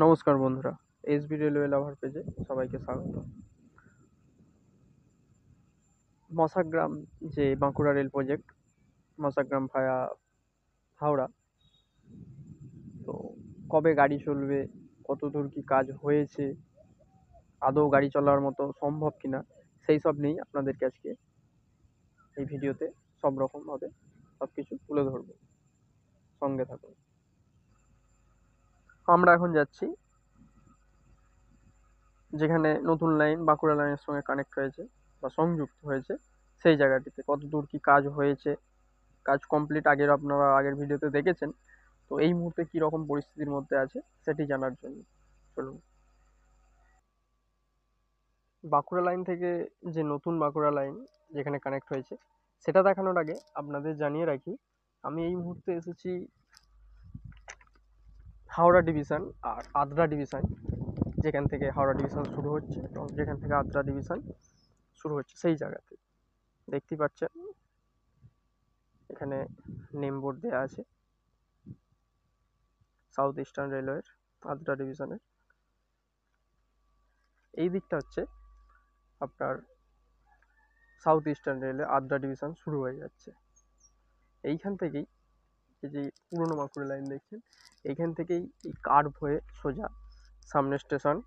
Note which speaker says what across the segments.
Speaker 1: নমস্কার বন্ধুরা, SB railway লাভার পেজে সবাইকে স্বাগত। মশাগ্রাম যে বাঁকুড়া রেল প্রজেক্ট, মশাগ্রাম ভায়া হাওড়া, তো কবে গাড়ি চলবে, কত দূর কি কাজ হয়েছে, আদৌ গাড়ি চলার মতো সম্ভব কিনা, সেই সব নিয়েই আপনাদেরকে আজকে এই ভিডিওতে সব রকমভাবে সব কিছু তুলে ধরবো। সঙ্গে থাকুন। আমরা এখন যাচ্ছি যেখানে নতুন লাইন বাঁকুড়া লাইনের সঙ্গে কানেক্ট হয়েছে বা সংযুক্ত হয়েছে, সেই জায়গাটিতে কত দূর কি কাজ হয়েছে, কাজ কমপ্লিট আপনারা আগের ভিডিওতে দেখেছেন। তো এই মুহূর্তে কি রকম পরিস্থিতির মধ্যে আছে সেটি জানার জন্য চলুন। বাঁকুড়া লাইন থেকে যে নতুন বাঁকুড়া লাইন যেখানে কানেক্ট হয়েছে সেটা দেখানোর আগে আপনাদের জানিয়ে রাখি, আমি এই মুহূর্তে এসেছি হাওড়া ডিভিশন আর আদ্রা ডিভিশন, যেখান থেকে হাওড়া ডিভিশন শুরু হচ্ছে এবং যেখান থেকে আদ্রা ডিভিশন শুরু হচ্ছে সেই জায়গাতে দেখতে পাচ্ছেন এখানে নেম বোর্ড দেওয়া আছে সাউথ ইস্টার্ন রেলওয়ের আদ্রা ডিভিশনের। এই দিকটা হচ্ছে আপনার south eastern railway Adra division শুরু হয়ে যাচ্ছে। এইখান থেকেই এই যে পুরনো বাঁকুড়া লাইন দেখছেন, এইখান থেকেই এই কার্ভ হয়ে সোজা সামনে স্টেশন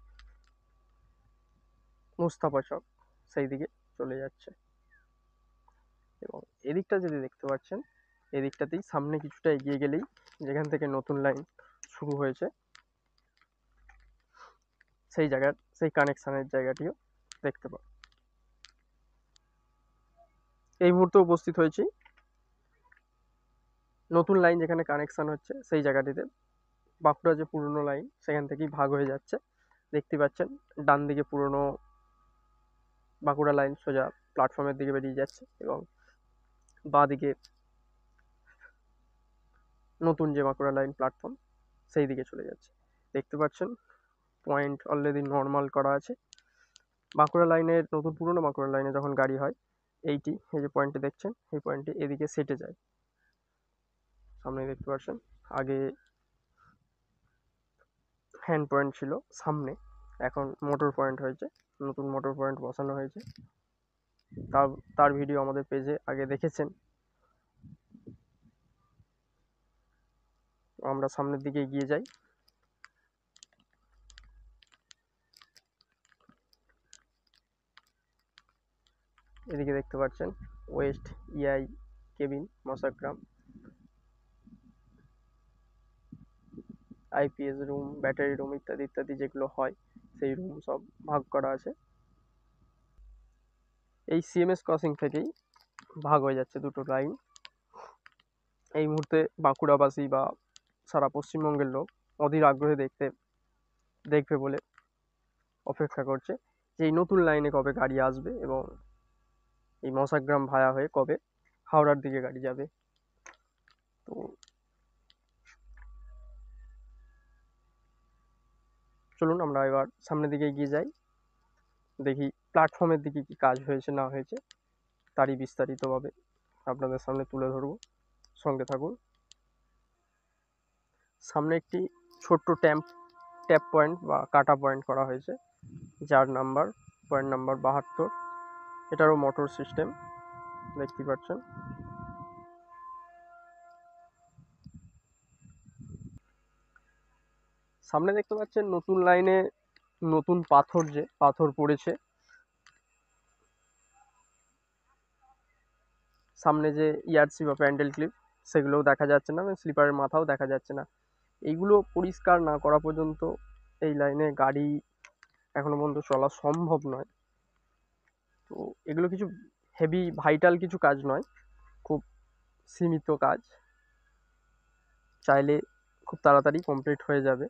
Speaker 1: মুস্তাফা চক সেই দিকে চলে যাচ্ছে। এবং এদিকটা যদি দেখতে পাচ্ছেন, এদিকটাতেই সামনে কিছুটা এগিয়ে গেলেই যেখান থেকে নতুন লাইন শুরু হয়েছে সেই জায়গার সেই কানেকশনের জায়গাটিও দেখতে পাবেন। এই মুহূর্তে উপস্থিত হয়েছি নতুন লাইন যেখানে কানেকশন হচ্ছে সেই জায়গাটিতে। বাঁকুড়া যে পুরনো লাইন সেখান থেকেই ভাগ হয়ে যাচ্ছে, দেখতে পাচ্ছেন ডান দিকে পুরনো বাঁকুড়া লাইন সোজা প্ল্যাটফর্মের দিকে বেরিয়ে যাচ্ছে এবং বাঁ দিকে নতুন যে বাঁকুড়া লাইন প্ল্যাটফর্ম সেই দিকে চলে যাচ্ছে। দেখতে পাচ্ছেন পয়েন্ট অলরেডি নর্মাল করা আছে। বাঁকুড়া লাইনের নতুন পুরনো বাঁকুড়া লাইনে যখন গাড়ি হয় এই যে পয়েন্টটি দেখছেন, এই পয়েন্টটি এদিকে সেটে যায়। সামনে দেখতে পাচ্ছেন আগে হ্যান্ড পয়েন্ট ছিল সামনে, এখন মোটর পয়েন্ট হয়েছে, নতুন মোটর পয়েন্ট বসানো হয়েছে। তার ভিডিও আমাদের পেজে আগে দেখেছেন। আমরা সামনের দিকে এগিয়ে যাই। এদিকে দেখতে পাচ্ছেন west EI cabin Masagram, IPS room, battery room ইত্যাদি ইত্যাদি যেগুলো হয় সেই রুম সব ভাগ করা আছে। এই সিএমএস ক্রসিং থেকেই ভাগ হয়ে যাচ্ছে দুটো লাইন। এই মুহূর্তে বাঁকুড়াবাসী বা সারা পশ্চিমবঙ্গের লোক অধীর আগ্রহে দেখবে বলে অপেক্ষা করছে যে এই নতুন লাইনে কবে গাড়ি আসবে এবং এই মশাগ্রাম ভায়া হয়ে কবে হাওড়ার দিকে গাড়ি যাবে। তো চলুন আমরা এবার সামনের দিকে এগিয়ে যাই, দেখি প্ল্যাটফর্মের দিকে কি কাজ হয়েছে না হয়েছে তারই বিস্তারিতভাবে আপনাদের সামনে তুলে ধরব। সঙ্গে থাকুন। সামনে একটি ছোট্ট ট্যাপ পয়েন্ট বা কাটা পয়েন্ট করা হয়েছে, যার পয়েন্ট নাম্বার 72। এটারও মোটর সিস্টেম দেখতে পাচ্ছেন। সামনে দেখতে পাচ্ছেন নতুন লাইনে নতুন পাথর পড়েছে। সামনে যে ইয়ারসি বা প্যান্ডেল ক্লিপ সেগুলোও দেখা যাচ্ছে না, স্লিপারের মাথাও দেখা যাচ্ছে না। এইগুলো পরিষ্কার না করা পর্যন্ত এই লাইনে গাড়ি এখনো পর্যন্ত চলা সম্ভব নয়। তো এগুলো কিছু হেভি ভাইটাল কিছু কাজ নয়, খুব সীমিত কাজ, চাইলে খুব তাড়াতাড়ি কমপ্লিট হয়ে যাবে।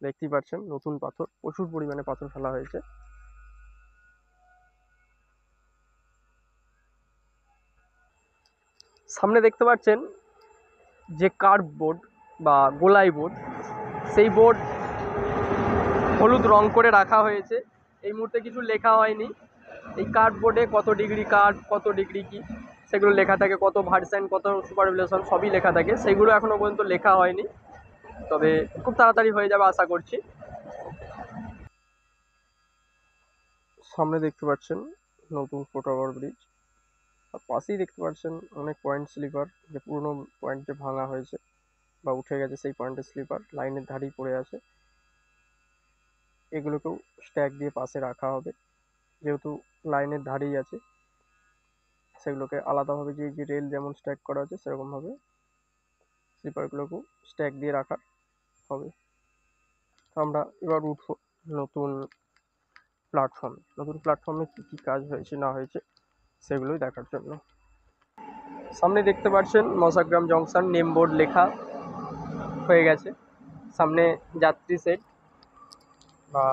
Speaker 1: দেখতেই পাচ্ছেন নতুন পাথর, প্রচুর পরিমাণে পাথর ফেলা হয়েছে। সামনে দেখতে পাচ্ছেন যে কার্ভ বোর্ড বা গোলাই বোর্ড, সেই বোর্ড হলুদ রং করে রাখা হয়েছে। এই মুহূর্তে কিছু লেখা হয়নি। এই কার্ভ বোর্ডে কত ডিগ্রি কার্ভ, কত ডিগ্রি কি সেগুলো লেখা থাকে, কত ভার্সেন, কত সুপারভিলেশন সবই লেখা থাকে, সেগুলো এখনো পর্যন্ত লেখা হয়নি। তবে খুব তাড়াতাড়ি হয়ে যাবে আশা করছি। সামনে দেখতে পাচ্ছেন নতুন ফুটওভার ব্রিজ, আর পাশেই দেখতে পাচ্ছেন অনেক পয়েন্ট স্লিপার, যে পুরনো পয়েন্ট যে ভাঙা হয়েছে বা উঠে গেছে সেই পয়েন্টের স্লিপার লাইনের ধারেই পড়ে আছে। এগুলোকেও স্ট্যাক দিয়ে পাশে রাখা হবে, যেহেতু লাইনের ধারেই আছে সেগুলোকে আলাদাভাবে যে যে রেল যেমন স্ট্যাক করা আছে সেরকমভাবে স্লিপারগুলোকেও স্ট্যাক দিয়ে রাখা হবে। তো আমরা এবার উঠবো নতুন প্ল্যাটফর্মে। নতুন প্ল্যাটফর্মে কী কী কাজ হয়েছে না হয়েছে সেগুলোই দেখার জন্য। সামনে দেখতে পাচ্ছেন মশাগ্রাম জংশন নেম বোর্ড লেখা হয়ে গেছে। সামনে যাত্রী সেট বা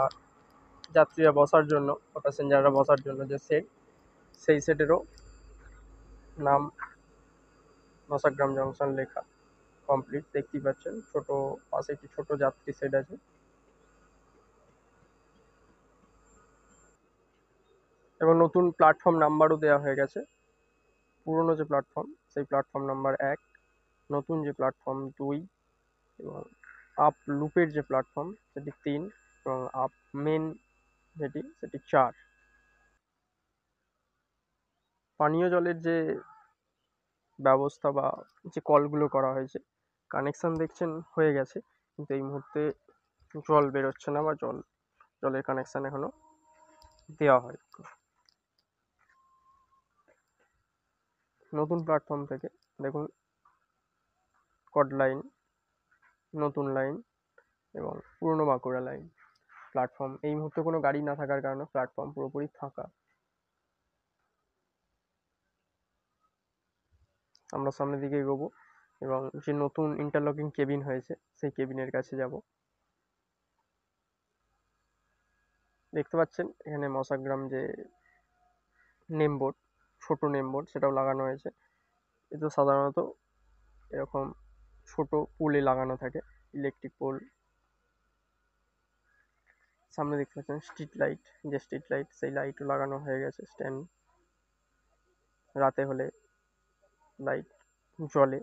Speaker 1: যাত্রীরা বসার জন্য বা প্যাসেঞ্জাররা বসার জন্য যে সেট, সেই সেটেরও নাম মশাগ্রাম জংশন লেখা কমপ্লিট। দেখতেই পাচ্ছেন ছোট পাশে একটি ছোট যাত্রী সেট আছে। এবং নতুন প্ল্যাটফর্ম নাম্বারও দেওয়া হয়ে গেছে। পুরনো যে প্ল্যাটফর্ম সেই প্ল্যাটফর্ম নাম্বার 1, নতুন যে প্ল্যাটফর্ম 2, এবং আপ লুপের যে প্ল্যাটফর্ম সেটি 3, এবং আপ মেন সেটি 4। পানীয় জলের যে ব্যবস্থা বা যে কলগুলো করা হয়েছে, কানেকশন দেখছেন হয়ে গেছে, কিন্তু এই মুহূর্তে জল বেরোচ্ছে না বা জলের কানেকশন এখনো দেওয়া হয়। নতুন প্ল্যাটফর্ম থেকে দেখুন কড লাইন, নতুন লাইন এবং পুরনো বাঁকুড়া লাইন প্ল্যাটফর্ম। এই মুহূর্তে কোনো গাড়ি না থাকার কারণে প্ল্যাটফর্ম পুরোপুরি ফাঁকা। আমরা সামনের দিকে এগোবো এবং যে নতুন ইন্টারলকিং কেবিন হয়েছে সেই কেবিনের কাছে যাব। দেখতে পাচ্ছেন এখানে মশাগ্রাম যে নেম বোর্ড, ছোট নেম বোর্ড সেটাও লাগানো হয়েছে। কিন্তু সাধারণত এরকম ছোট পোলে লাগানো থাকে, ইলেকট্রিক পোল। সামনে দেখতে পাচ্ছেন স্ট্রিট লাইট, যে স্ট্রিট লাইট সেই লাইটও লাগানো হয়ে গেছে স্ট্যান্ড। রাতে হলে লাইট জ্বলে।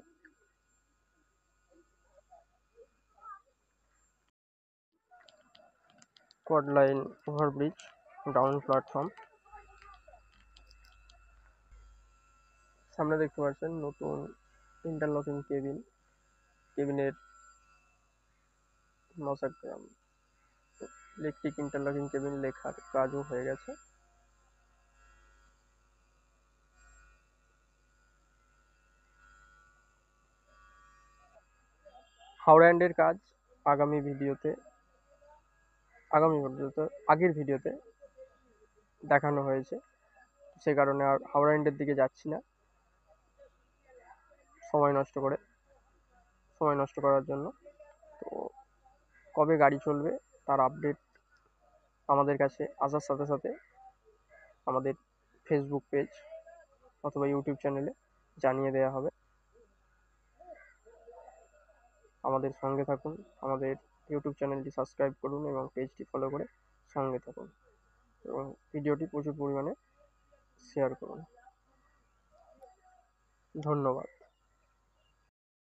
Speaker 1: কড লাইন ওভারব্রিজ, ডাউন প্ল্যাটফর্ম। সামনে দেখতে পাচ্ছেন নতুন ইন্টারলকিং কেবিনের মশাগ্রাম ইলেকট্রিক ইন্টারলকিং কেবিন লেখার কাজও হয়ে গেছে। হাওড়া এন্ডের কাজ আগের ভিডিওতে দেখানো হয়েছে, সে কারণে আর হাওড়া এন্ডের দিকে যাচ্ছি না সময় নষ্ট করার জন্য। তো কবে গাড়ি চলবে তার আপডেট আমাদের কাছে আসার সাথে সাথে আমাদের ফেসবুক পেজ অথবা ইউটিউব চ্যানেলে জানিয়ে দেওয়া হবে। আমাদের সঙ্গে থাকুন, আমাদের ইউটিউব চ্যানেলটি সাবস্ক্রাইব করুন এবং পেজটি ফলো করে সঙ্গে থাকুন, এবং ভিডিওটি প্রচুর পরিমাণে শেয়ার করুন। ধন্যবাদ।